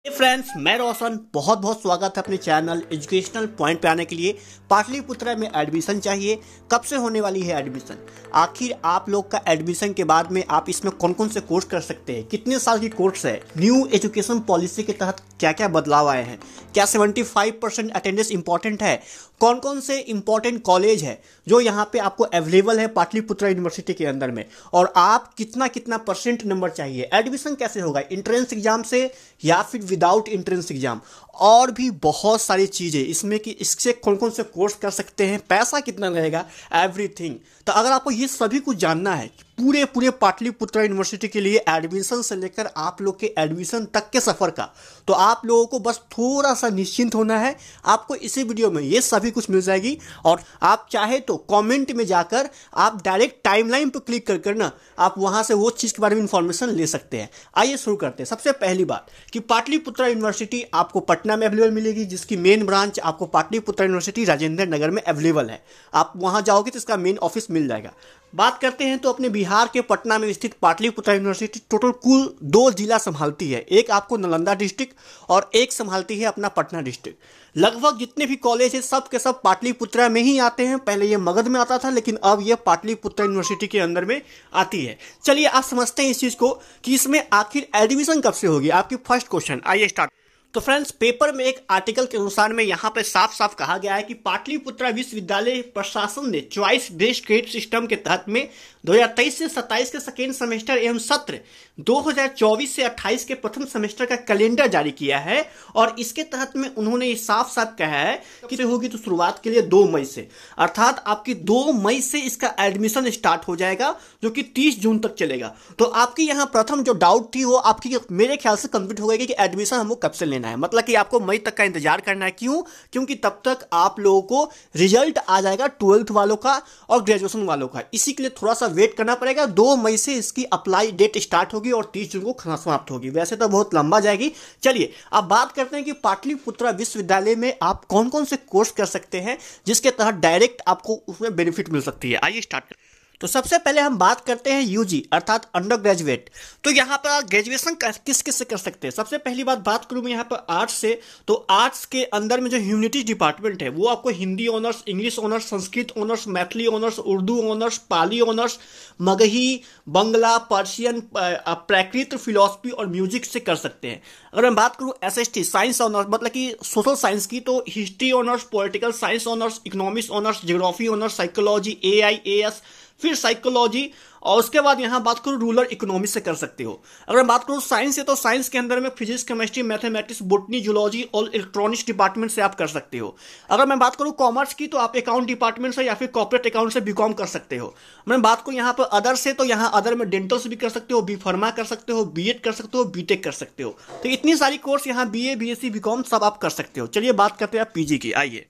Friends, मैं रोशन बहुत बहुत स्वागत है अपने चैनल एजुकेशनल पॉइंट पे आने के लिए। पाटलिपुत्रा में एडमिशन चाहिए, कब से होने वाली है एडमिशन? आखिर आप लोग का एडमिशन के बाद में आप इसमें कौन कौन से कोर्स कर सकते हैं, कितने साल की कोर्स है, न्यू एजुकेशन पॉलिसी के तहत क्या क्या बदलाव आए हैं, क्या 75% अटेंडेंस इंपॉर्टेंट है, कौन कौन से इंपॉर्टेंट कॉलेज है जो यहाँ पे आपको अवेलेबल है पाटलिपुत्रा यूनिवर्सिटी के अंदर में, और आप कितना कितना परसेंट नंबर चाहिए, एडमिशन कैसे होगा, एंट्रेंस एग्जाम से या फिर विदाउट एंट्रेंस एग्जाम, और भी बहुत सारी चीज़ें इसमें कि इससे कौन कौन से कोर्स कर सकते हैं, पैसा कितना रहेगा, एवरीथिंग। तो अगर आपको ये सभी कुछ जानना है पूरे पूरे पाटलिपुत्रा यूनिवर्सिटी के लिए एडमिशन से लेकर आप लोग के एडमिशन तक के सफ़र का, तो आप लोगों को बस थोड़ा सा निश्चिंत होना है। आपको इसी वीडियो में ये सभी कुछ मिल जाएगी, और आप चाहे तो कमेंट में जाकर आप डायरेक्ट टाइमलाइन पर क्लिक कर कर ना आप वहाँ से वो चीज़ के बारे में इंफॉर्मेशन ले सकते हैं। आइए शुरू करते हैं। सबसे पहली बात कि पाटलिपुत्रा यूनिवर्सिटी आपको पटना में अवेलेबल मिलेगी, जिसकी मेन ब्रांच आपको पाटलिपुत्रा यूनिवर्सिटी राजेंद्र नगर में अवेलेबल है। आप वहाँ जाओगे तो इसका मेन ऑफिस मिल जाएगा। बात करते हैं तो अपने बिहार के पटना में स्थित पाटलिपुत्रा यूनिवर्सिटी टोटल कुल 2 जिला संभालती है, एक आपको नालंदा डिस्ट्रिक्ट और एक संभालती है अपना पटना डिस्ट्रिक्ट। लगभग जितने भी कॉलेज है सब के सब पाटलिपुत्रा में ही आते हैं। पहले ये मगध में आता था, लेकिन अब ये पाटलिपुत्रा यूनिवर्सिटी के अंदर में आती है। चलिए आप समझते हैं इस चीज़ को कि इसमें आखिर एडमिशन कब से होगी। आपकी फर्स्ट क्वेश्चन, आइए स्टार्ट। तो फ्रेंड्स, पेपर में एक आर्टिकल के अनुसार में यहाँ पे साफ साफ कहा गया है कि पाटलिपुत्रा विश्वविद्यालय प्रशासन ने चॉइस बेस्ड क्रेडिट सिस्टम के तहत में 2023 से 27 के सेकेंड सेमेस्टर एवं सत्र 2024 से 28 के प्रथम सेमेस्टर का कैलेंडर जारी किया है। और इसके तहत में उन्होंने ये साफ साफ कहा है कि होगी तो शुरुआत के लिए 2 मई से, अर्थात आपकी 2 मई से इसका एडमिशन स्टार्ट हो जाएगा, जो कि 30 जून तक चलेगा। तो आपकी यहाँ प्रथम जो डाउट थी वो आपकी मेरे ख्याल से कंप्लीट हो गई कि एडमिशन हमको कब से लेना है, मतलब कि आपको मई तक का इंतजार करना है। क्यों? क्योंकि तब तक आप लोगों को रिजल्ट आ जाएगा 12th वालों का और ग्रेजुएशन वालों का। इसी के लिए थोड़ा सा वेट करना पड़ेगा। 2 मई से इसकी अप्लाई डेट स्टार्ट होगी और 30 जून को समाप्त होगी। वैसे तो बहुत लंबा जाएगी। चलिए अब बात करते हैं कि पाटलिपुत्रा विश्वविद्यालय में आप कौन कौन से कोर्स कर सकते हैं जिसके तहत डायरेक्ट आपको उसमें बेनिफिट मिल सकती है। आइए स्टार्ट करें। तो सबसे पहले हम बात करते हैं यूजी अर्थात अंडर ग्रेजुएट। तो यहाँ पर ग्रेजुएशन किस किस से कर सकते हैं। सबसे पहली बात करूँ मैं यहाँ पर आर्ट्स से, तो आर्ट्स के अंदर में जो ह्यूमैनिटीज डिपार्टमेंट है वो आपको Hindi honours, English honours, Sanskrit honours, Maithili honours, Urdu honours, Pali honours, Magahi, Bangla, Persian, Prakrit, philosophy और म्यूजिक से कर सकते हैं। अगर मैं बात करूँ एसएसटी साइंस ऑनर्स मतलब कि सोशल साइंस की, तो history honours, political science honours, economics honours, geography honours, psychology, AIAS, फिर साइकोलॉजी, और उसके बाद यहाँ बात करूँ रूरल इकोनॉमिक्स से कर सकते हो। अगर मैं बात करूँ साइंस से, तो साइंस के अंदर में physics, chemistry, mathematics, botany, zoology और इलेक्ट्रॉनिक्स डिपार्टमेंट से आप कर सकते हो। अगर मैं बात करूँ कॉमर्स की, तो आप अकाउंट डिपार्टमेंट से या फिर कॉर्पोरेट अकाउंट से बीकॉम कर सकते हो। मैं बात करूँ यहाँ पर अदर से, तो यहाँ अदर में डेंटल से भी कर सकते हो, बी फार्मा कर सकते हो, बीएड कर सकते हो, बीटेक कर सकते हो। तो इतनी सारी कोर्स यहाँ बीए, बीएससी, बीकॉम सब आप कर सकते हो। चलिए बात करते हैं आप पीजी की। आइए,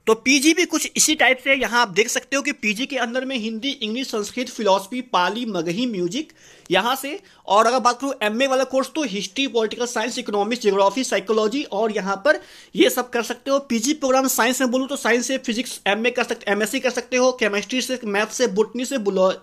तो पीजी भी कुछ इसी टाइप से यहाँ आप देख सकते हो कि पीजी के अंदर में हिंदी, इंग्लिश, संस्कृत, फिलोसफी, पाली, मगही, म्यूजिक यहाँ से। और अगर बात करूँ एमए वाला कोर्स, तो history, political science, economics, geography, psychology और यहाँ पर ये सब कर सकते हो। पीजी प्रोग्राम साइंस में बोलूँ तो साइंस से फिजिक्स एमए कर सकते, एमएससी कर सकते हो, केमिस्ट्री से, मैथ से, बोटनी से,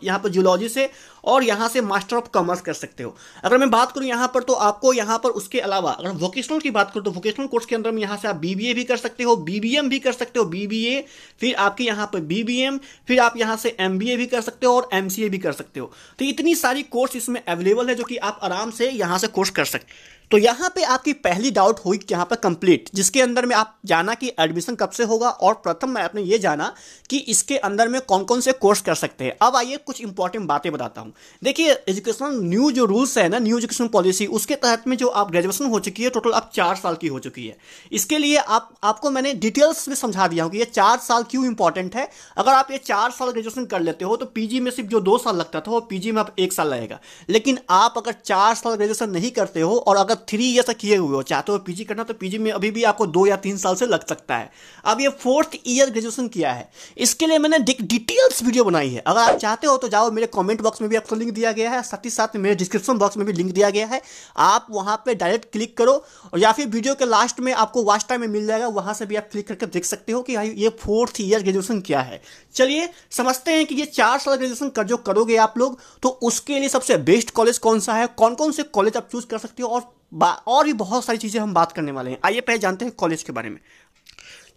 यहाँ पर जूलॉजी से, और यहाँ से मास्टर ऑफ कॉमर्स कर सकते हो। अगर मैं बात करूँ यहाँ पर, तो आपको यहाँ पर उसके अलावा अगर वोकेशनल की बात करूँ तो वोकेशनल कोर्स के अंदर में यहाँ से आप बीबीए भी कर सकते हो, बीबीएम भी कर सकते हो, बीबीए, फिर आपके यहाँ पर बीबीएम, फिर आप यहाँ से एमबीए भी कर सकते हो और एमसीए भी कर सकते हो। तो इतनी सारी कोर्स इसमें अवेलेबल है जो कि आप आराम से यहाँ से कोर्स कर सकते हैं। तो यहाँ पे आपकी पहली डाउट हुई यहाँ पर कंप्लीट, जिसके अंदर में आप जाना कि एडमिशन कब से होगा, और प्रथम में आपने ये जाना कि इसके अंदर में कौन कौन से कोर्स कर सकते हैं। अब आइए कुछ इंपॉर्टेंट बातें बताता हूँ। देखिए, एजुकेशन न्यू जो रूल्स है ना, न्यू एजुकेशन पॉलिसी, उसके तहत में जो आप ग्रेजुएशन हो चुकी है टोटल अब 4 साल की हो चुकी है। इसके लिए आपको मैंने डिटेल्स में समझा दिया हूँ कि ये 4 साल क्यों इंपॉर्टेंट है। अगर आप ये 4 साल ग्रेजुएशन कर लेते हो तो पीजी में सिर्फ जो 2 साल लगता था वो पीजी में अब 1 साल लगेगा। लेकिन आप अगर 4 साल ग्रेजुएशन नहीं करते हो और अगर 3 ईयर तक किए हुए हो, चाहते हो पीजी करना, तो पीजी में अभी भी आपको 2 या 3 साल से लग सकता है। अब ये 4th ईयर ग्रेजुएशन किया है, इसके लिए मैंने डिटेल्स वीडियो बनाई है। अगर आप चाहते हो तो जाओ, मेरे कमेंट बॉक्स में भी आपको लिंक दिया गया है, साथ ही साथ मेरे डिस्क्रिप्शन बॉक्स में भी लिंक दिया गया है। आप वहां पे डायरेक्ट क्लिक करो, और या फिर वीडियो के लास्ट में आपको वॉच टाइम में मिल जाएगा, वहां से भी आप क्लिक करके देख सकते हो कि ये 4th ईयर ग्रेजुएशन क्या है। चलिए समझते हैं कि ये 4 साल ग्रेजुएशन जो करोगे आप लोग, तो उसके लिए सबसे बेस्ट कॉलेज कौन सा है, कौन कौन से कॉलेज आप चूज कर सकते हो, और और भी बहुत सारी चीज़ें हम बात करने वाले हैं। आइए पहले जानते हैं कॉलेज के बारे में।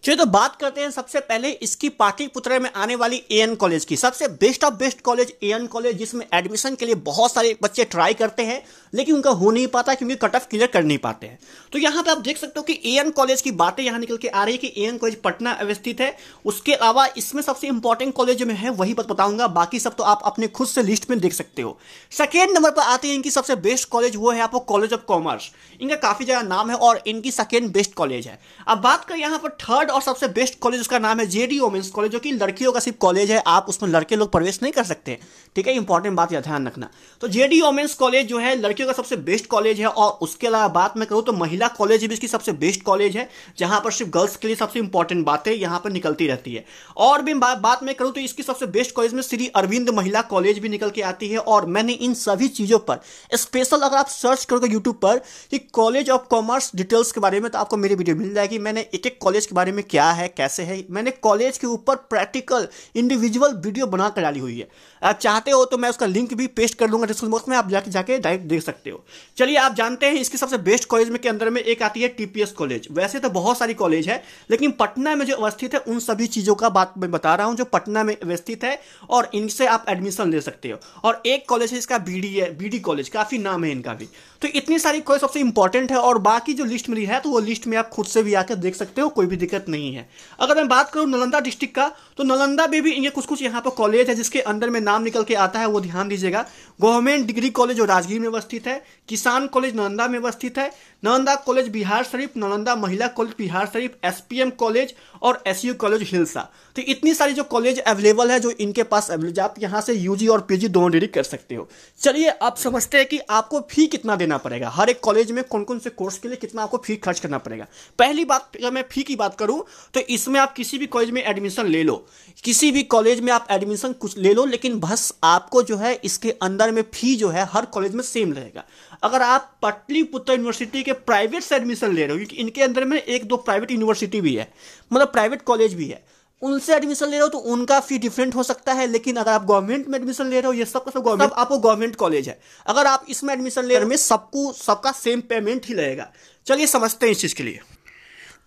चलिए तो बात करते हैं सबसे पहले इसकी पाटलिपुत्र में आने वाली एएन कॉलेज की। सबसे best of best college AN college, जिसमें एडमिशन के लिए बहुत सारे बच्चे ट्राई करते हैं लेकिन उनका हो नहीं पाता क्योंकि कट ऑफ क्लियर कर नहीं पाते हैं। तो यहाँ पे आप देख सकते हो कि एएन कॉलेज की बातें यहाँ निकल के आ रही है कि एएन कॉलेज पटना अवस्थित है। उसके अलावा इसमें सबसे इंपॉर्टेंट कॉलेज में है वही बताऊंगा, बाकी सब तो आप अपने खुद से लिस्ट में देख सकते हो। सेकेंड नंबर पर आते हैं इनकी सबसे बेस्ट कॉलेज, वो है आपको कॉलेज ऑफ कॉमर्स। इनका काफी ज्यादा नाम है और इनकी सेकेंड बेस्ट कॉलेज है। अब बात करें यहाँ पर थर्ड और सबसे बेस्ट कॉलेज, उसका नाम है जेडी वोमेंस कॉलेज, जो कि लड़कियों का सिर्फ कॉलेज है, आप उसमें लड़के लोग प्रवेश नहीं कर सकते, ठीक है, इंपॉर्टेंट बात यह ध्यान रखना। तो जेडी वोमेंस कॉलेज जो है लड़कियों का सबसे बेस्ट कॉलेज है। और उसके अलावा बात मैं करूं तो महिला कॉलेज भी इसकी सबसे बेस्ट कॉलेज है, जहां पर सिर्फ गर्ल्स के लिए सबसे इंपॉर्टेंट बातें यहां पर निकलती रहती है। और भी बात मैं करूं तो इसकी सबसे बेस्ट कॉलेज में श्री अरविंद महिला कॉलेज भी निकल के आती है। और मैंने इन सभी चीजों पर स्पेशल, अगर आप सर्च करोगे यूट्यूब पर कि कॉलेज ऑफ कॉमर्स डिटेल्स के बारे में, तो आपको मेरी वीडियो मिल जाएगी। मैंने एक एक कॉलेज के बारे में क्या है कैसे है, मैंने कॉलेज के ऊपर प्रैक्टिकल इंडिविजुअल वीडियो बनाकर डाली हुई है। आप चाहते हो तो मैं उसका लिंक भी पेस्ट कर दूंगा डिस्क्रिप्शन बॉक्स में, आप जाके डायरेक्ट देख सकते हो। चलिए आप जानते हैं इसकी सबसे बेस्ट कॉलेज में के अंदर में एक आती है टीपीएस कॉलेज। वैसे तो बहुत सारी कॉलेज है लेकिन पटना में जो अवस्थित है उन सभी चीजों का बात मैं बता रहा हूं जो पटना में अवस्थित है और इनसे आप एडमिशन ले सकते हो। और एक कॉलेज है इसका बीडी कॉलेज, काफी नाम है इनका भी। तो इतनी सारी कॉलेज सबसे इंपॉर्टेंट है और बाकी जो लिस्ट मिली है तो वो लिस्ट में आप खुद से भी आकर देख सकते हो, कोई भी दिक्कत नहीं है। अगर मैं बात करूं नालंदा डिस्ट्रिक्ट का, तो नालंदा में भी इनके कुछ कुछ यहाँ पर कॉलेज है जिसके अंदर में नाम निकल के आता है, वो ध्यान दीजिएगा। गवर्नमेंट डिग्री कॉलेज जो राजगीर में अवस्थित है, किसान कॉलेज नालंदा में अवस्थित है, नालंदा कॉलेज बिहार शरीफ, नालंदा महिला college Bihar Sharif, SPM college और एसयू कॉलेज हिल्सा। तो इतनी सारी जो कॉलेज अवेलेबल है जो इनके पास अवेलेबल, आप यहाँ से यूजी और पीजी दोनों डिग्री कर सकते हो। चलिए आप समझते हैं कि आपको फी कितना देना पड़ेगा, हर एक कॉलेज में कौन कौन से कोर्स के लिए कितना आपको फी खर्च करना पड़ेगा। पहली बात, अगर मैं फी की बात करूं तो इसमें आप किसी भी कॉलेज में एडमिशन ले लो, किसी भी कॉलेज में आप एडमिशन कुछ ले लो, लेकिन बस आपको जो है इसके अंदर में फी जो है हर कॉलेज में सेम रहेगा। अगर आप पाटलिपुत्र यूनिवर्सिटी के प्राइवेट से एडमिशन ले रहे हो, क्योंकि इनके अंदर में एक दो प्राइवेट यूनिवर्सिटी भी है, मतलब प्राइवेट कॉलेज भी है, उनसे एडमिशन ले रहे हो तो उनका फी डिफरेंट हो सकता है। लेकिन अगर आप गवर्नमेंट में एडमिशन ले रहे हो, ये सब गवर्नमेंट, आपको गवर्नमेंट कॉलेज है, अगर आप इसमें एडमिशन ले रहे हो सबका सेम पेमेंट ही लगेगा। चलिए समझते हैं इस चीज के लिए।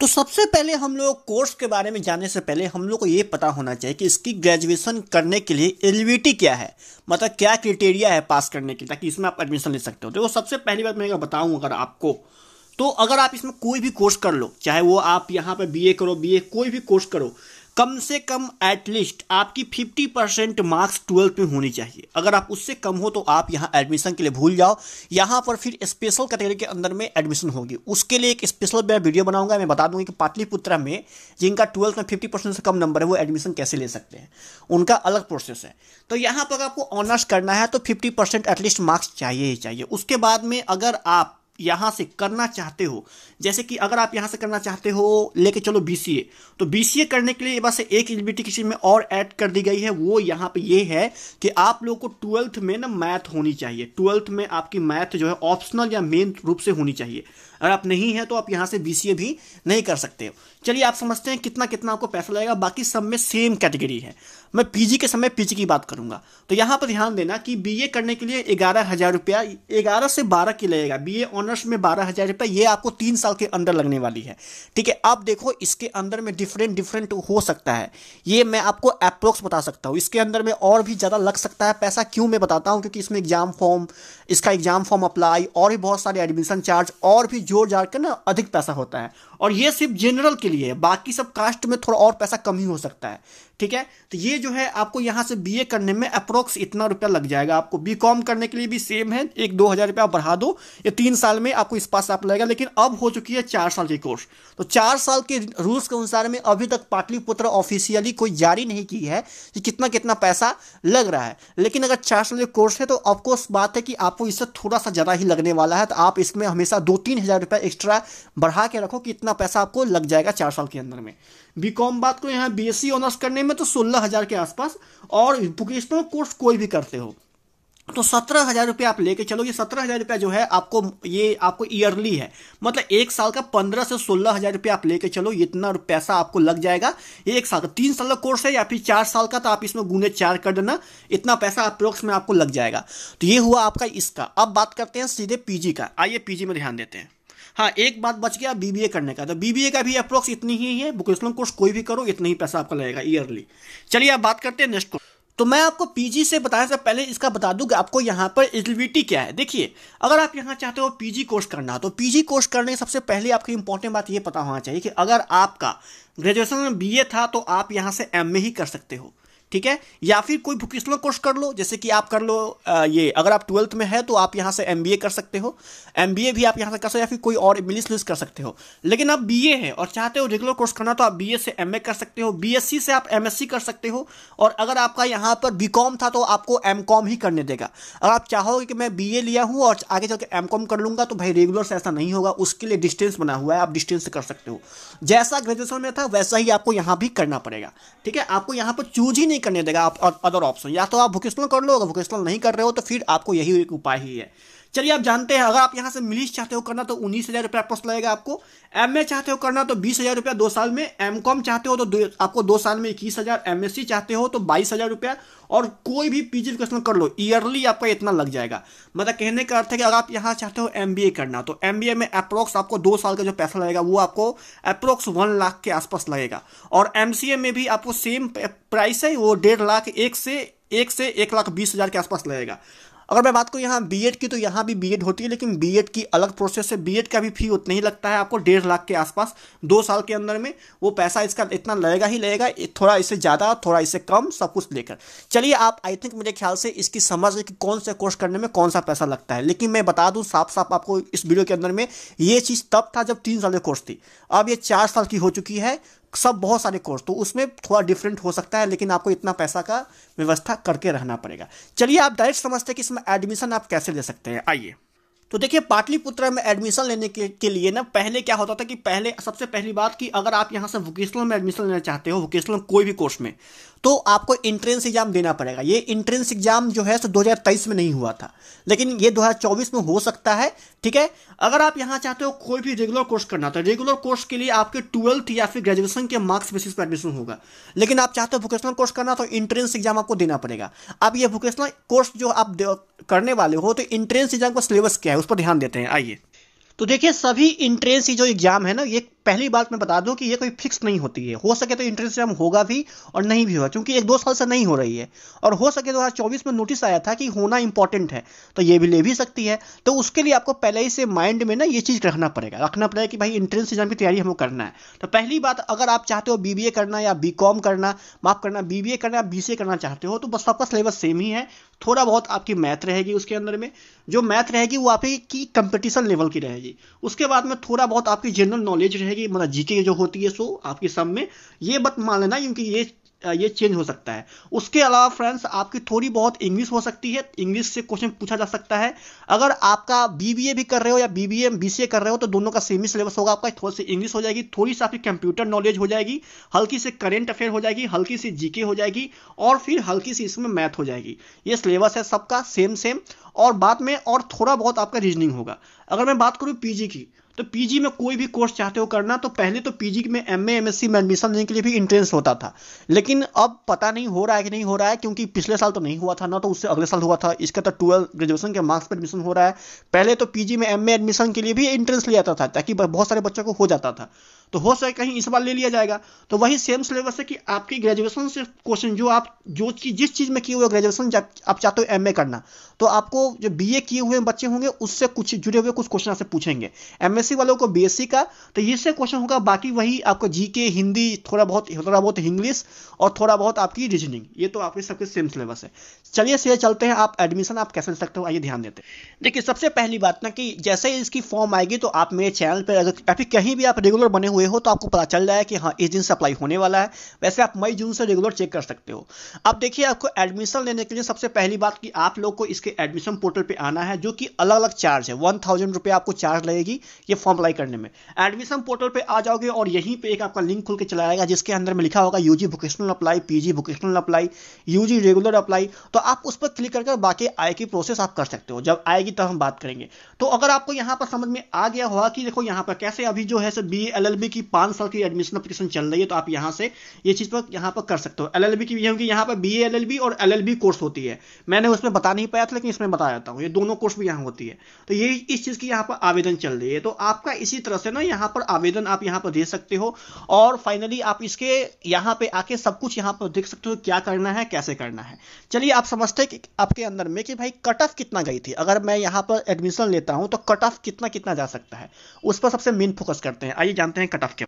तो सबसे पहले हम लोग कोर्स के बारे में जानने से पहले हम लोग को ये पता होना चाहिए कि इसकी ग्रेजुएशन करने के लिए एलिजिबिलिटी क्या है, मतलब क्या क्राइटेरिया है पास करने के लिए, ताकि इसमें आप एडमिशन ले सकते हो। तो सबसे पहली बात मैं बताऊं अगर आपको, तो अगर आप इसमें कोई भी कोर्स कर लो, चाहे वो आप यहाँ पे बीए करो, बीए कोई भी कोर्स करो, कम से कम एटलीस्ट आपकी 50% मार्क्स 12th में होनी चाहिए। अगर आप उससे कम हो तो आप यहाँ एडमिशन के लिए भूल जाओ, यहाँ पर फिर स्पेशल कैटेगरी के अंदर में एडमिशन होगी। उसके लिए एक स्पेशल मैं वीडियो बनाऊंगा, मैं बता दूंगा कि पाटलिपुत्र में जिनका 12th में 50% से कम नंबर है वो एडमिशन कैसे ले सकते हैं, उनका अलग प्रोसेस है। तो यहाँ पर आपको ऑनर्स करना है तो 50% एटलीस्ट मार्क्स चाहिए ही चाहिए। उसके बाद में अगर आप यहाँ से करना चाहते हो, जैसे कि अगर आप यहाँ से करना चाहते हो लेके चलो बीसीए, तो बीसीए करने के लिए बस एक एलिजिबिलिटी किसी में और ऐड कर दी गई है, वो यहाँ पे ये है कि आप लोगों को 12th में ना मैथ होनी चाहिए। 12th में आपकी मैथ जो है ऑप्शनल या मेन रूप से होनी चाहिए। अगर आप नहीं है तो आप यहाँ से बीसीए भी नहीं कर सकते हो। चलिए आप समझते हैं कितना कितना आपको पैसा लगेगा। बाकी सब में सेम कैटेगरी है। मैं पीजी के समय पीजी की बात करूंगा, तो यहाँ पर ध्यान देना कि बीए करने के लिए 11,000 रुपया, 11 से 12 की लगेगा। बीए ऑनर्स में 12,000 रुपया, ये आपको 3 साल के अंदर लगने वाली है, ठीक है। अब देखो इसके अंदर में डिफरेंट हो सकता है, ये मैं आपको अप्रोक्स बता सकता हूँ। इसके अंदर में और भी ज़्यादा लग सकता है पैसा। क्यों मैं बताता हूँ, क्योंकि इसमें एग्जाम फॉर्म अप्लाई और भी बहुत सारे एडमिशन चार्ज और भी जोड़ जाड़ कर ना अधिक पैसा होता है। और ये सिर्फ जनरल के लिए है, बाकी सब कास्ट में थोड़ा और पैसा कम ही हो सकता है, ठीक है। तो ये जो है आपको यहाँ से बीए करने में अप्रोक्स इतना रुपया लग जाएगा। आपको बीकॉम करने के लिए भी सेम है, 1-2 हज़ार रुपया बढ़ा दो, ये 3 साल में आपको इस पास आप लगेगा। लेकिन अब हो चुकी है 4 साल की कोर्स, तो 4 साल के रूल्स के अनुसार में अभी तक पाटलिपुत्र ऑफिशियली कोई जारी नहीं की है कि कितना कितना पैसा लग रहा है। लेकिन अगर 4 साल की कोर्स है तो ऑफकोर्स बात है कि आपको इससे थोड़ा सा ज़्यादा ही लगने वाला है। तो आप इसमें हमेशा 2-3 हज़ार रुपया एक्स्ट्रा बढ़ा के रखो कि इतना पैसा आपको लग जाएगा 4 साल के अंदर में। बीकॉम बात करो यहाँ बीएससी ऑनर्स करने में तो 16,000 के आसपास, और वोकेशनल कोर्स कोई भी करते हो तो 17,000 रुपया आप लेके चलो। ये 17,000 रुपया जो है आपको, ये आपको ईयरली है, मतलब एक साल का 15 से 16,000 रुपया आप लेके चलो। इतना पैसा आपको लग जाएगा। ये एक साल का, 3 साल का कोर्स है या फिर 4 साल का, तो आप इसमें गुने 4 कर देना। इतना पैसा अप्रोक्स में आपको लग जाएगा। तो ये हुआ आपका इसका। अब बात करते हैं सीधे पीजी का। आइए पीजी में ध्यान देते हैं। हाँ, एक बात बच गया बीबीए करने का। तो बीबीए का भी अप्रोक्स इतनी ही है। वोकेशनल कोर्स कोई भी करो इतना ही पैसा आपका लगेगा ईयरली। चलिए अब बात करते हैं नेक्स्ट। तो मैं आपको पीजी से बताने से पहले इसका बता दूं कि आपको यहाँ पर एलिजिबिलिटी क्या है। देखिए, अगर आप यहाँ चाहते हो पीजी कोर्स करना, तो पीजी कोर्स करने से सबसे पहले आपकी इंपॉर्टेंट बात ये पता होना चाहिए कि अगर आपका ग्रेजुएशन में बीए था तो आप यहाँ से एमए ही कर सकते हो, ठीक है। या फिर कोई वोकेशनल कोर्स कर लो, जैसे कि आप कर लो ये, अगर आप 12th में है तो आप यहाँ से एमबीए कर सकते हो। एमबीए भी आप यहाँ से कर सकते हो, या फिर कोई और इंग्लिश कर सकते हो। लेकिन आप बीए है और चाहते हो रेगुलर कोर्स करना, तो आप बीए से एमए कर सकते हो, बीएससी से आप एमएससी कर सकते हो। और अगर आपका यहाँ पर बीकॉम था तो आपको एमकॉम ही करने देगा। अगर आप चाहोगे कि मैं बीए लिया हूँ और आगे चल के एमकॉम कर लूँगा, तो भाई रेगुलर से ऐसा नहीं होगा। उसके लिए डिस्टेंस बना हुआ है, आप डिस्टेंस से कर सकते हो। जैसा ग्रेजुएशन में था वैसा ही आपको यहाँ भी करना पड़ेगा, ठीक है। आपको यहाँ पर चूज ही नहीं करने देगा आप अदर ऑप्शन। या तो आप वोकेशनल कर लो, अगर वोकेशनल नहीं कर रहे हो तो फिर आपको यही एक उपाय ही है। चलिए आप जानते हैं, अगर आप यहाँ से मिलिश चाहते हो करना तो 19,000 रुपया प्लस लगेगा आपको। एमए चाहते हो करना तो 20,000 रुपया 2 साल में। एमकॉम चाहते हो तो आपको 2 साल में 21,000। एमएससी चाहते हो तो 22,000 रुपया। और कोई भी पीजी वोकेशनल कर लो, ईयरली आपका इतना लग जाएगा। मतलब कहने का अर्थ है कि अगर आप यहाँ चाहते हो एमबीए करना, तो एमबीए में अप्रोक्स आपको 2 साल का जो पैसा लगेगा वो आपको अप्रोक्स 1 लाख के आसपास लगेगा। और एमसीए में भी आपको सेम प्राइस है, वो 1.5 लाख, 1 से 1,20,000 के आसपास लगेगा। अगर मैं बात करूँ यहाँ बीएड की, तो यहाँ भी बीएड होती है, लेकिन बीएड की अलग प्रोसेस है। बीएड का भी फी उतना ही लगता है आपको, 1.5 लाख के आसपास 2 साल के अंदर में। वो पैसा इसका इतना लगेगा ही लगेगा, थोड़ा इससे ज़्यादा थोड़ा इससे कम, सब कुछ लेकर। चलिए आप, आई थिंक मेरे ख्याल से इसकी समझ है कि कौन से कोर्स करने में कौन सा पैसा लगता है। लेकिन मैं बता दूँ साफ साफ आपको इस वीडियो के अंदर में, ये चीज़ तब था जब 3 साल की कोर्स थी। अब ये 4 साल की हो चुकी है। सब बहुत सारे कोर्स, तो उसमें थोड़ा डिफरेंट हो सकता है, लेकिन आपको इतना पैसा का व्यवस्था करके रहना पड़ेगा। चलिए आप डायरेक्ट समझते हैं कि इसमें एडमिशन आप कैसे ले सकते हैं। आइए, तो देखिए पाटलिपुत्र में एडमिशन लेने के लिए ना, पहले क्या होता था कि पहले सबसे पहली बात कि अगर आप यहाँ से वोकेशनल में एडमिशन लेना चाहते हो, वोकेशनल कोई भी कोर्स में, तो आपको इंट्रेंस एग्जाम देना पड़ेगा। ये इंट्रेंस एग्जाम जो है तो 2023 में नहीं हुआ था, लेकिन ये 2024 में हो सकता है, ठीक है। अगर आप यहाँ चाहते हो कोई भी रेगुलर कोर्स करना, तो रेगुलर कोर्स के लिए आपके 12th या फिर ग्रेजुएशन के मार्क्स बेसिस पर एडमिशन होगा। लेकिन आप चाहते हो वोकेशनल कोर्स करना, तो इंट्रेंस एग्जाम आपको देना पड़ेगा। अब ये वोकेशनल कोर्स जो आप करने वाले हो, तो इंट्रेंस एग्जाम का सिलेबस क्या है उस पर ध्यान देते हैं। आइए, तो देखिए सभी इंट्रेंस जो एग्जाम है ना, ये पहली बात मैं बता दूं कि ये कोई फिक्स नहीं होती है। हो सके तो इंट्रेंस एग्जाम होगा भी और नहीं भी होगा, क्योंकि 1-2 साल से नहीं हो रही है। और हो सके 2024 में नोटिस आया था कि होना इंपॉर्टेंट है, तो ये भी ले भी सकती है। तो उसके लिए आपको पहले ही से माइंड में ना ये चीज़ रखना पड़ेगा कि भाई इंट्रेंस एग्जाम की तैयारी हमको करना है। तो पहली बात, अगर आप चाहते हो बीबीए करना या बीकॉम करना, माफ करना बीबीए करना या बीसीए करना चाहते हो, तो बस आपका सिलेबस सेम ही है। थोड़ा बहुत आपकी मैथ रहेगी उसके अंदर में, जो मैथ रहेगी वो आपकी कंपटीशन लेवल की रहेगी। उसके बाद में थोड़ा बहुत आपकी जनरल नॉलेज रहेगी, मतलब जीके जो होती है सो आपकी सब में, ये मत मान लेना क्योंकि ये चेंज हो सकता है। उसके अलावा फ्रेंड्स आपकी थोड़ी बहुत इंग्लिश हो सकती है, इंग्लिश से क्वेश्चन पूछा जा सकता है। अगर आपका बीबीए भी कर रहे हो या बीबीए बीसीए कर रहे हो, तो दोनों का सेम ही सिलेबस होगा आपका। थोड़ी सी इंग्लिश हो जाएगी, थोड़ी सी आपकी कंप्यूटर नॉलेज हो जाएगी, हल्की सी करेंट अफेयर हो जाएगी, हल्की सी जीके हो जाएगी, और फिर हल्की सी इसमें मैथ हो जाएगी। ये सिलेबस है सबका सेम। और बाद में और थोड़ा बहुत आपका रीजनिंग होगा। अगर मैं बात करूँ पीजी की, तो पीजी में कोई भी कोर्स चाहते हो करना, तो पहले तो पीजी में एमए एमएससी में एडमिशन लेने के लिए भी इंट्रेंस होता था। लेकिन अब पता नहीं हो रहा है कि नहीं हो रहा है, क्योंकि पिछले साल तो नहीं हुआ था ना, तो उससे अगले साल हुआ था। इसका तो 12 ग्रेजुएशन के मार्क्स पर एडमिशन हो रहा है। पहले तो पीजी में एमए एडमिशन के लिए भी इंट्रेंस लिया जाता था, ताकि बहुत सारे बच्चों को हो जाता था। तो हो सके कहीं इस बार ले लिया जाएगा। तो वही सेम सिलेबस है कि आपकी ग्रेजुएशन से क्वेश्चन जिस चीज़ में किए हुए ग्रेजुएशन आप चाहते हो एमए करना, तो आपको जो बीए किए हुए बच्चे होंगे उससे कुछ जुड़े हुए कुछ क्वेश्चन आपसे पूछेंगे। एमएससी वालों को बीएससी का, तो इससे क्वेश्चन होगा। बाकी वही आपको जीके, हिंदी, थोड़ा बहुत इंग्लिश और थोड़ा बहुत आपकी रीजनिंग, ये तो आपके सबके सेम सिलेबस है। चलिए सीधे चलते हैं, आप एडमिशन आप कैसे ले सकते हो, आइए ध्यान देते हैं। देखिए सबसे पहली बात ना कि जैसे ही इसकी फॉर्म आएगी, तो आप मेरे चैनल पर अगर कहीं भी आप रेगुलर बने हुए हो तो आपको पता चल जाए कि हाँ इस दिन से अप्लाई होने वाला है। वैसे आप मई जून से रेगुलर चेक कर सकते हो। अब देखिए, आपको एडमिशन लेने के लिए सबसे पहली बात कि आप लोग को इसके एडमिशन पोर्टल पे आना है, जो कि अलग अलग चार्ज है। 1000 रुपये आपको चार्ज लगेगी ये फॉर्म अप्लाई करने में। एडमिशन पोर्टल पे आ जाओगे और यहीं पे एक आपका लिंक खुल के चला आएगा, जिसके अंदर में लिखा होगा UG vocational apply, PG vocational apply, UG regular apply. तो आप उस पर क्लिक करके बाकी आगे की प्रोसेस आप कर सकते हो। जब आएगी तब हम बात करेंगे। तो अगर आपको यहाँ पर समझ में आ गया होगा कि देखो यहाँ पर कैसे अभी जो है बी एलएलबी की 5 साल की एडमिशन एप्लीकेशन चल रही है, तो आप यहाँ से ये चीज पर यहाँ पर कर सकते हो। एलएलबी की यहाँ पर बी एलएलबी और एलएलबी कोर्स होती है। मैंने उसमें बता नहीं पाया था, लेकिन इसमें बता देता हूँ, ये दोनों कोर्स भी यहाँ होती है। तो ये इस चीज की यहाँ पर आवेदन चल रही है। तो आपका इसी तरह से ना यहाँ पर आवेदन आप यहाँ पर दे सकते हो और फाइनली आप इसके यहाँ पे आके सब कुछ यहाँ पर देख सकते हो क्या करना है, कैसे करना है। चलिए, आप समझते हैं कि आपके अंदर में कि भाई कट ऑफ कितना गई थी। अगर मैं यहाँ पर एडमिशन लेता हूं तो कट ऑफ कितना कितना जा सकता है, उस पर सबसे मेन फोकस करते हैं। आइए जानते हैं कट ऑफ क्या।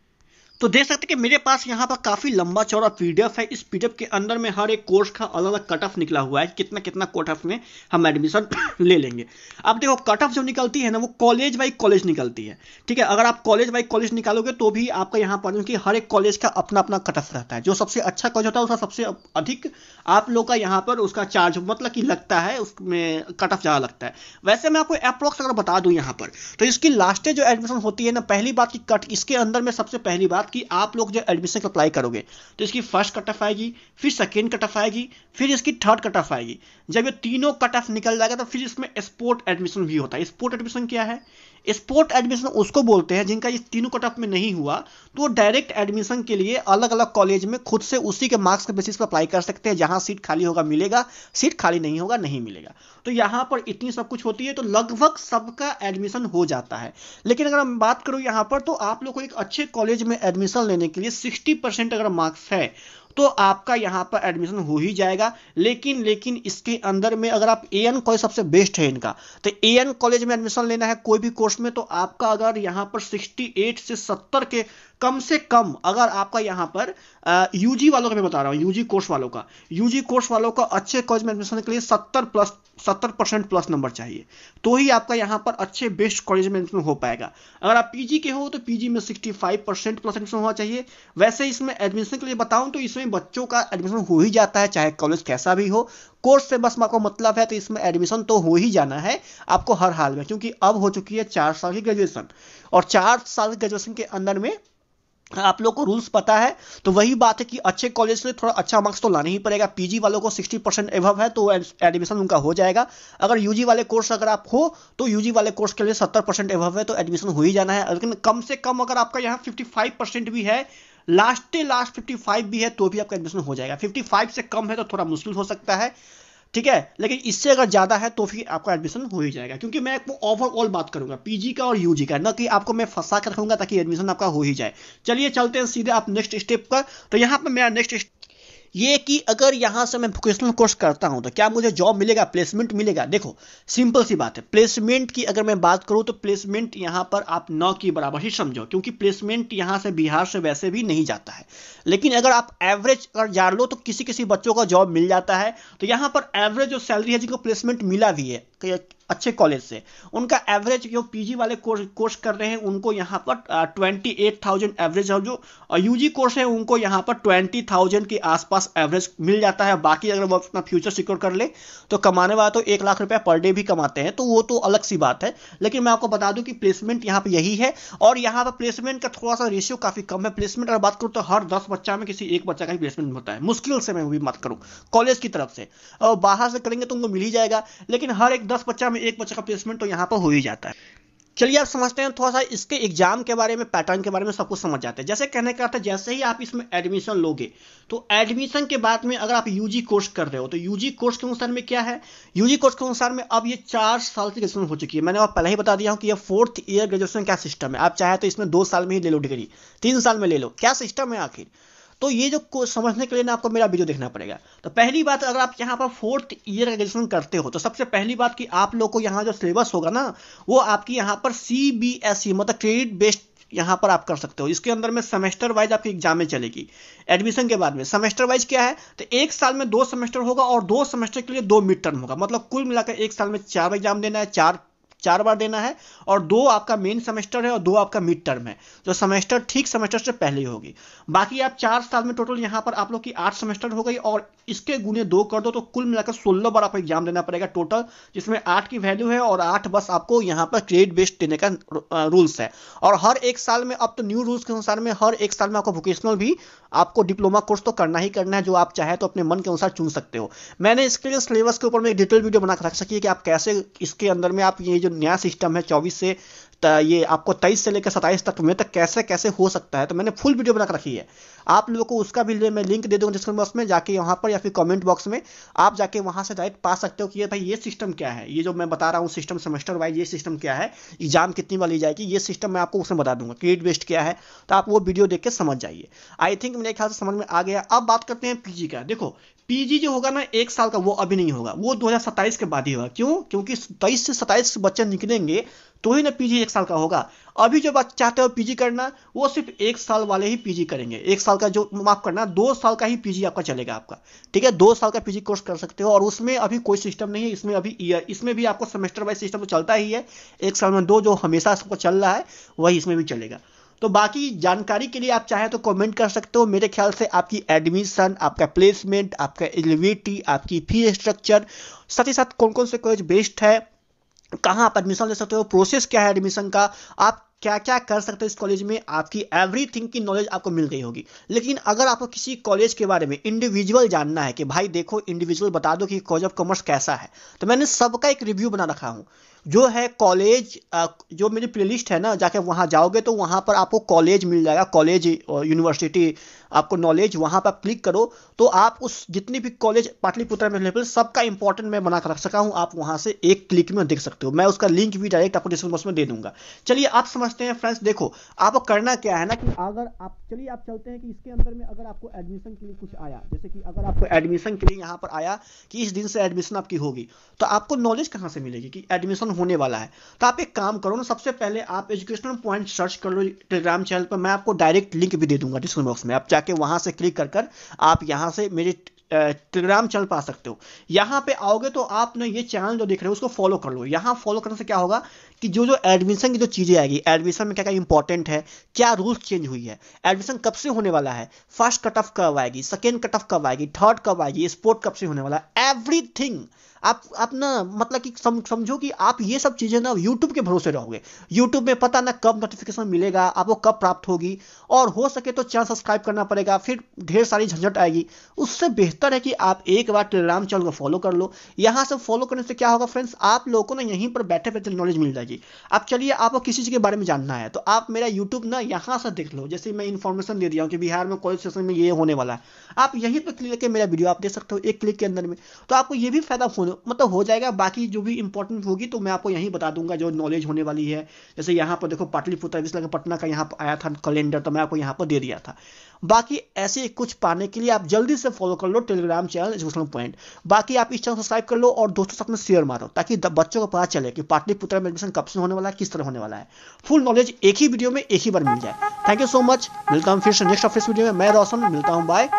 तो देख सकते हैं कि मेरे पास यहाँ पर काफी लंबा चौड़ा पीडीएफ है। इस पीडीएफ के अंदर में हर एक कोर्स का अलग अलग कट ऑफ निकला हुआ है, कितना कितना कट ऑफ में हम एडमिशन ले लेंगे। अब देखो, कट ऑफ जो निकलती है ना, वो कॉलेज बाई कॉलेज निकलती है। ठीक है, अगर आप कॉलेज बाई कॉलेज निकालोगे तो भी आपका यहाँ पर कि हर एक कॉलेज का अपना अपना कट ऑफ रहता है। जो सबसे अच्छा कॉलेज होता है उसका सबसे अधिक आप लोग का यहाँ पर उसका चार्ज मतलब कि लगता है, उसमें कट ऑफ ज्यादा लगता है। वैसे मैं आपको अप्रोक्स अगर बता दूं यहाँ पर, तो इसकी लास्ट जो एडमिशन होती है ना, पहली बात की कट इसके अंदर में सबसे पहली बात कि आप लोग जो एडमिशन अप्लाई करोगे तो इसकी फर्स्ट कट ऑफ आएगी, फिर सेकेंड कट ऑफ आएगी, फिर इसकी थर्ड कट ऑफ आएगी। जब ये तीनों कट ऑफ निकल जाएगा तो फिर इसमें स्पोर्ट एडमिशन भी होता है। स्पोर्ट एडमिशन क्या है? स्पोर्ट एडमिशन उसको बोलते हैं जिनका ये तीनों कट ऑफ में नहीं हुआ तो डायरेक्ट एडमिशन के लिए अलग अलग कॉलेज में खुद से उसी के मार्क्स के बेसिस पर अप्लाई कर सकते हैं। जहां सीट खाली होगा मिलेगा, सीट खाली नहीं होगा नहीं मिलेगा। तो यहां पर इतनी सब कुछ होती है, तो लगभग सबका एडमिशन हो जाता है। लेकिन अगर हम बात करूं यहां पर, तो आप लोग को एक अच्छे कॉलेज में एडमिशन लेने के लिए 60% अगर मार्क्स है तो आपका यहां पर एडमिशन हो ही जाएगा। लेकिन इसके अंदर में अगर आप एएन कॉलेज सबसे बेस्ट है इनका, तो एएन कॉलेज में एडमिशन लेना है कोई भी कोर्स में, तो आपका अगर यहां पर 68 से 70 के कम से कम, अगर आपका यहां पर यूजी वालों का मैं बता रहा हूं, यूजी कोर्स वालों का अच्छे कॉलेज में एडमिशन के लिए 70% प्लस नंबर चाहिए, तो ही आपका यहां पर अच्छे बेस्ट कॉलेज में एडमिशन हो पाएगा। अगर आप पीजी के हो तो पीजी में 65% प्लस एडमिशन होना चाहिए। वैसे इसमें एडमिशन के लिए बताऊं तो इसमें बच्चों का एडमिशन हो ही जाता है, चाहे कॉलेज कैसा भी हो। कोर्स से बस आपको मतलब है तो इसमें एडमिशन तो हो ही जाना है आपको हर हाल में, क्योंकि अब हो चुकी है 4 साल की ग्रेजुएशन, और 4 साल की ग्रेजुएशन के अंदर में आप लोग को रूल्स पता है। तो वही बात है कि अच्छे कॉलेज से थोड़ा अच्छा मार्क्स तो लाना ही पड़ेगा। पीजी वालों को 60% एबव है तो एडमिशन उनका हो जाएगा। अगर यूजी वाले कोर्स अगर आप हो तो यूजी वाले कोर्स के लिए 70% एबव है तो एडमिशन हो ही जाना है। लेकिन कम से कम अगर आपका यहाँ 55% भी है, लास्ट 55 भी है, तो भी आपका एडमिशन हो जाएगा। 55 से कम है तो थोड़ा मुश्किल हो सकता है, ठीक है, लेकिन इससे अगर ज्यादा है तो फिर आपका एडमिशन हो ही जाएगा। क्योंकि मैं आपको ओवरऑल बात करूंगा पीजी का और यूजी का, ना कि आपको मैं फंसा कर रखूंगा ताकि एडमिशन आपका हो ही जाए। चलिए चलते हैं सीधे आप नेक्स्ट स्टेप पर। तो यहाँ पर मेरा नेक्स्ट ये कि अगर यहां से मैं वोकेशनल कोर्स करता हूं तो क्या मुझे जॉब मिलेगा, प्लेसमेंट मिलेगा? देखो सिंपल सी बात है, प्लेसमेंट की अगर मैं बात करूं तो प्लेसमेंट यहां पर आप 9 की बराबर ही समझो, क्योंकि प्लेसमेंट यहां से बिहार से वैसे भी नहीं जाता है। लेकिन अगर आप एवरेज अगर जान लो तो किसी किसी बच्चों का जॉब मिल जाता है। तो यहां पर एवरेज जो सैलरी है जिनको प्लेसमेंट मिला भी है अच्छे कॉलेज से, उनका एवरेज जो पीजी वाले कोर्स कर रहे हैं उनको यहाँ पर 28,000 एवरेज, और जो यूजी कोर्स है उनको यहाँ पर 20,000 के आसपास एवरेज मिल जाता है। बाकी अगर वो अपना फ्यूचर सिक्योर कर ले तो कमाने वाला तो 1 लाख रुपया पर डे भी कमाते हैं, तो वो तो अलग सी बात है। लेकिन मैं आपको बता दूं कि प्लेसमेंट यहाँ पर यही है, और यहाँ पर प्लेसमेंट का थोड़ा सा रेशियो काफी कम है। प्लेसमेंट अगर बात करूँ तो हर 10 बच्चा में किसी एक बच्चा का ही प्लेसमेंट होता है, मुश्किल से मैं भी बात करूँ कॉलेज की तरफ से, और बाहर से करेंगे तो उनको मिल ही जाएगा। लेकिन हर एक 10 बच्चा में एक बच्चे का प्लेसमेंट तो यहां पर हो ही जाता है। चलिए आप समझते हैं थोड़ा सा इसके एग्जाम के बारे में, पैटर्न के बारे में सब कुछ समझ जाते हैं। जैसे कहने का अर्थ है, जैसे ही आप इसमें एडमिशन लोगे तो एडमिशन के बाद में अगर आप यूजी कोर्स कर रहे हो तो यूजी कोर्स के अनुसार में क्या है, यूजी कोर्स के अनुसार में अब ये 4 साल की ग्रेजुएशन हो चुकी है। मैंने आप पहले ही बता दिया हूं कि ये 4th ईयर ग्रेजुएशन का सिस्टम है। आप चाहे तो इसमें 2 साल में ही ले लो डिग्री, 3 साल में ले लो, क्या सिस्टम है आखिर। तो ये जो समझने के लिए ना आपको मेरा वीडियो देखना पड़ेगा। तो पहली बात, अगर आप यहाँ पर 4th ईयर का ग्रेजुएशन करते हो तो सबसे पहली बात कि आप लोग को यहाँ जो सिलेबस होगा ना वो आपकी यहाँ पर CBSE मतलब क्रेडिट बेस्ड यहाँ पर आप कर सकते हो। इसके अंदर में सेमेस्टर वाइज आपकी एग्जामें चलेगी। एडमिशन के बाद में सेमेस्टर वाइज क्या है, तो 1 साल में 2 सेमेस्टर होगा और 2 सेमेस्टर के लिए 2 मिड टर्म होगा। मतलब कुल मिलाकर 1 साल में 4 एग्जाम देना है, 4 4 बार देना है, और 2 आपका मेन सेमेस्टर है और 2 आपका मिड टर्म है, जो सेमेस्टर ठीक सेमेस्टर से पहले ही होगी। बाकी आप 4 साल में टोटल यहाँ पर आप लोग की 8 सेमेस्टर हो गई, और इसके गुने 2 कर दो तो कुल मिलाकर 16 बार आपको एग्जाम देना पड़ेगा टोटल, जिसमें 8 की वैल्यू है और 8 बस आपको यहाँ पर क्रेडिट बेस्ड देने का रूल्स है। और हर एक साल में अब तो न्यू रूल्स के अनुसार में हर एक साल में आपको वोकेशनल भी आपको डिप्लोमा कोर्स तो करना ही करना है, जो आप चाहे तो अपने मन के अनुसार चुन सकते हो। मैंने इसके लिए सिलेबस के ऊपर में एक डिटेल वीडियो बना कर रख सकी है कि आप कैसे इसके अंदर में आप ये जो नया सिस्टम है 24 से ये आपको 23 से लेकर 27 तक में तक कैसे कैसे हो सकता है, तो मैंने फुल वीडियो बना कर रखी है। आप लोगों को उसका भी मैं लिंक दे दूंगा डिस्क्रिप्शन बॉक्स में, जाके वहां पर या फिर कमेंट बॉक्स में आप जाके वहां से डायरेक्ट पा सकते हो कि ये भाई ये सिस्टम क्या है, ये जो मैं बता रहा हूँ सिस्टम सेमेस्टर वाइज ये सिस्टम क्या है, एग्जाम कितनी बार ली जाएगी, ये सिस्टम मैं आपको उसमें बता दूंगा, क्रेडिट बेस्ड क्या है, तो आप वो वीडियो देख के समझ जाइए। आई थिंक मेरे ख्याल से समझ में आ गया। अब बात करते हैं पीजी का। देखो पीजी जो होगा ना 1 साल का, वो अभी नहीं होगा, वो 2027 के बाद ही होगा। क्यों? क्योंकि 23 से 27 बच्चे निकलेंगे तो ही ना पीजी 1 साल का होगा। अभी जो बच्चे चाहते हो पीजी करना, वो सिर्फ 1 साल वाले ही पीजी करेंगे। 1 साल का जो माफ करना 2 साल का ही पीजी आपका चलेगा आपका, ठीक है। 2 साल का पीजी कोर्स कर सकते हो, और उसमें अभी कोई सिस्टम नहीं है, इसमें अभी इसमें भी आपको सेमेस्टर वाइज सिस्टम तो चलता ही है, 1 साल में 2 जो हमेशा सबको चल रहा है वही इसमें भी चलेगा। तो बाकी जानकारी के लिए आप चाहे तो कमेंट कर सकते हो। मेरे ख्याल से आपकी एडमिशन, आपका प्लेसमेंट, आपका एलिजिबिलिटी, आपकी फी स्ट्रक्चर, साथ ही साथ कौन कौन से कॉलेज बेस्ट है, कहाँ आप एडमिशन ले सकते हो, प्रोसेस क्या है एडमिशन का, आप क्या क्या कर सकते हो इस कॉलेज में, आपकी एवरीथिंग की नॉलेज आपको मिल गई होगी। लेकिन अगर आपको किसी कॉलेज के बारे में इंडिविजुअल जानना है कि भाई देखो इंडिविजुअल बता दो कि कॉलेज ऑफ कॉमर्स कैसा है, तो मैंने सबका एक रिव्यू बना रखा हूँ। जो है कॉलेज, जो मेरी प्लेलिस्ट है ना, जाके वहाँ जाओगे तो वहाँ पर आपको कॉलेज मिल जाएगा, कॉलेज यूनिवर्सिटी आपको नॉलेज, वहाँ पर आप क्लिक करो तो आप उस जितनी भी कॉलेज पाटलिपुत्र में अवेलेबल सबका इंपॉर्टेंट मैं बना कर रख सका हूँ, आप वहाँ से एक क्लिक में देख सकते हो। मैं उसका लिंक भी डायरेक्ट आपको डिस्क्रिप्शन बॉक्स में दे दूंगा। चलिए आप समझते हैं फ्रेंड्स। देखो आपको करना क्या है ना कि अगर आप चलिए आप चलते हैं कि इसके अंदर में अगर आपको एडमिशन के लिए कुछ आया, जैसे कि अगर आपको एडमिशन के लिए यहाँ पर आया कि इस दिन से एडमिशन आपकी होगी, तो आपको नॉलेज कहाँ से मिलेगी कि एडमिशन होने वाला है। तो आप एक काम करो ना, सबसे पहले आप एजुकेशनल पॉइंट सर्च कर लो टेलीग्राम चैनल पर, मैं आपको डायरेक्ट लिंक भी दे दूंगा डिस्क्रिप्शन बॉक्स में, आप जाके वहां से क्लिक कर आप यहां से मेरे टेलीग्राम चैनल पा सकते हो। यहां पे आओगे तो आप ना ये चैनल जो देख रहे हो उसको फॉलो कर लो। यहां फॉलो करने से क्या होगा कि जो एडमिशन की जो चीजें आएगी, एडमिशन में क्या क्या इंपॉर्टेंट है, क्या रूल्स चेंज हुई है, एडमिशन कब से होने वाला है, फर्स्ट कट ऑफ कब आएगी, सेकेंड कट ऑफ कब आएगी, थर्ड कब आएगी, स्पोर्ट कब से होने वाला है, एवरीथिंग आप ना मतलब कि समझो कि आप ये सब चीजें ना यूट्यूब के भरोसे रहोगे। यूट्यूब में पता ना कब नोटिफिकेशन मिलेगा, आपको कब प्राप्त होगी, और हो सके तो चैनल सब्सक्राइब करना पड़ेगा, फिर ढेर सारी झंझट आएगी। उससे बेहतर है कि आप एक बार टेलीग्राम चैनल को फॉलो कर लो। यहां से फॉलो करने से क्या होगा फ्रेंड्स, आप लोगों को ना यहीं पर बैठे बैठे नॉलेज मिल जाएगी। अब चलिए आपको किसी चीज के बारे में जानना है तो आप मेरा यूट्यूब ना यहाँ से देख लो। जैसे मैं इन्फॉर्मेशन दे दिया हूँ कि बिहार में कॉलेज सेशन में ये होने वाला है, आप यहीं पर क्लिक करके मेरा वीडियो आप देख सकते हो एक क्लिक के अंदर में, तो आपको ये भी फायदा मतलब हो जाएगा। बाकी जो भी इंपॉर्टेंट होगी तो मैं आपको यहीं बता दूंगा जो नॉलेज होने वाली है। जैसे यहाँ पर देखो पाटलिपुत्र पटना का यहाँ पर आया था कैलेंडर, तो मैं आपको यहाँ पर दे दिया था। बाकी ऐसे कुछ पाने के लिए आप जल्दी से फॉलो कर लो टेलीग्राम चैनल एजुकेशनल पॉइंट। बाकी आप इस चैनल सब्सक्राइब कर लो और दोस्तों साथ में शेयर मारो, ताकि बच्चों को पता चले कि पाटलिपुत्र में एडमिशन कब से होने वाला है, किस तरह होने वाला है। फुल नॉलेज एक ही वीडियो में एक ही बार मिल जाए। Thank you so much. मिलता हूँ फिर से नेक्स्ट ऑफिस वीडियो में। मैं रोशन मिलता हूँ, बाय।